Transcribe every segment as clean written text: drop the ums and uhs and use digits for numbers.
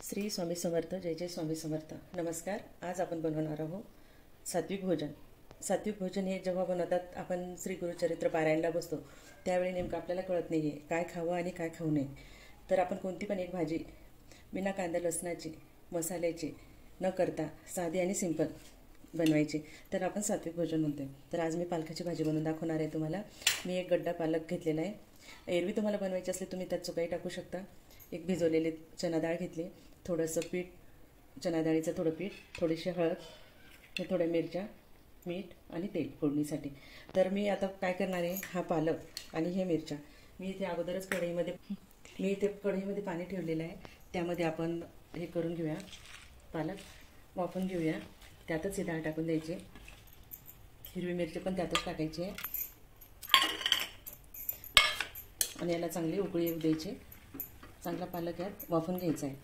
श्री स्वामी समर्थ. जय जय स्वामी समर्थ. नमस्कार. आज आपण बनवणार आहोत सात्विक भोजन. सात्विक भोजन हे जेव्हा बनवतात आपण श्री गुरुचरित्र पारायणला बसतो त्यावेळी नेमकं आपल्याला कळत नाही आहे काय खावं आणि काय खाऊ नये. तर आपण कोणती पण एक भाजी बिना कांदा लसणाची मसाल्याची न करता साधी आणि सिंपल बनवायची तर आपण सात्विक भोजन म्हणतो आहे. तर आज मी पालकाची भाजी बनवून दाखवणार आहे तुम्हाला. मी एक गड्डा पालक घेतलेला आहे. एरवी तुम्हाला बनवायची असली तुम्ही त्यात चुकाही टाकू शकता. एक भिजवलेली चना डाळ घेतली, थोडंसं पीठ, चना डाळीचं थोडं पीठ, थोडीशी हळद, हे थोड्या मिरच्या, मीठ आणि तेल फोडणीसाठी. तर मी आता काय करणार आहे, हा पालक आणि हे मिरच्या मी इथे अगोदरच कढईमध्ये पाणी ठेवलेलं आहे. त्यामध्ये आपण हे करून घेऊया, पालक वाफून घेऊया. त्यातच ही डाळ टाकून द्यायची. हिरवी मिरची पण त्यातच टाकायची आहे आणि याला चांगली उकळी येऊ द्यायची. चांगला पालक यात वाफून घ्यायचा आहे.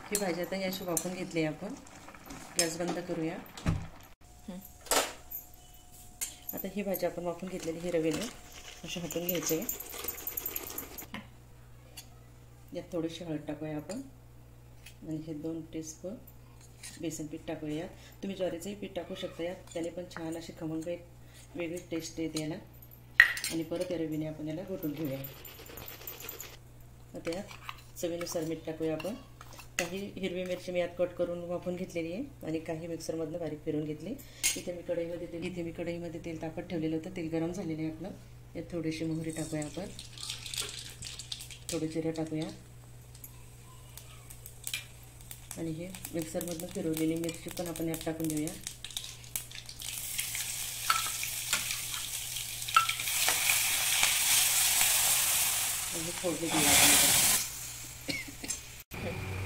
ही भाजी आता याशी वाफून घेतली आहे आपण. गॅस बंद करूया. आता ही भाजी आपण वाफून घेतलेली ही रवेने अशी हटून घ्यायची आहे. यात थोडीशी हळद टाकूया आपण आणि हे 2 टीस्पून बेसन पीठ टाकूया. तुम्ही ज्वारीचंही पीठ टाकू शकता यात, त्याने पण छान अशी खमंग एक वेगळी टेस्ट येते याला. आणि परत या रवीने आपण याला घोटून घेऊया. आता यात चवीनुसार मीठ टाकूया आपण. काही हिरवी मिरची मी यात कट करून वाफून घेतलेली आहे आणि काही मिक्सरमधनं बारीक फिरून घेतली. इथे मी कढईमध्ये तेल तापत ठेवलेलं होतं. तेल गरम झालेलं आहे आपलं. यात थोडीशी मोहरी टाकूया आपण, थोडी जिरं टाकूया आणि हे मिक्सरमधनं फिरवलेली मिरची पण आपण यात टाकून देऊया. फोडणी देऊया आपण.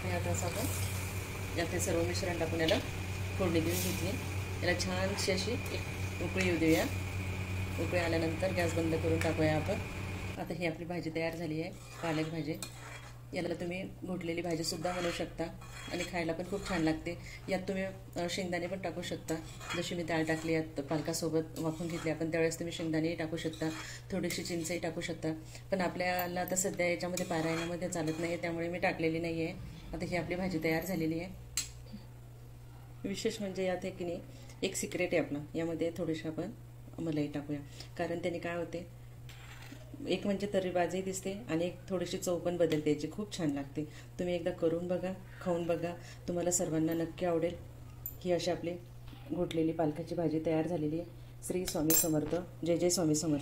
आता असं आपण यात हे सर्व मिश्रण टाकून याला फोडणी देऊन घेतली. याला छानशी अशी एक उकळी येऊ देऊया. उकळी आल्यानंतर गॅस बंद करून टाकूया आपण. आता ही आपली भाजी तयार झाली आहे, पालक भाजी. याला तुम्ही घोटलेली भाजीसुद्धा बनवू शकता आणि खायला पण खूप छान लागते. यात तुम्ही शेंगदाणे पण टाकू शकता. जशी मी डाळ टाकली यात पालकासोबत वाफून घेतली आपण, त्यावेळेस तुम्ही शेंगदाणेही टाकू शकता, थोडीशी चिंचही टाकू शकता. पण आपल्याला आता सध्या याच्यामध्ये पारायणामध्ये चालत नाही, त्यामुळे मी टाकलेली नाही आहे. आता ही आपली भाजी तयार झालेली आहे. विशेष म्हणजे यात की नाही एक सिक्रेट आहे आपलं, यामध्ये थोडीशी आपण मलाई टाकूया. कारण त्याने काय होते, एक म्हणजे तर्रीबाजही दिसते आणि एक थोडीशी चव पण बदलते याची. खूप छान लागते. तुम्ही एकदा करून बघा, खाऊन बघा, तुम्हाला सर्वांना नक्की आवडेल. ही अशी आपली घोटलेली पालकाची भाजी तयार झालेली आहे. श्री स्वामी समर्थ. जय जय स्वामी समर्थ.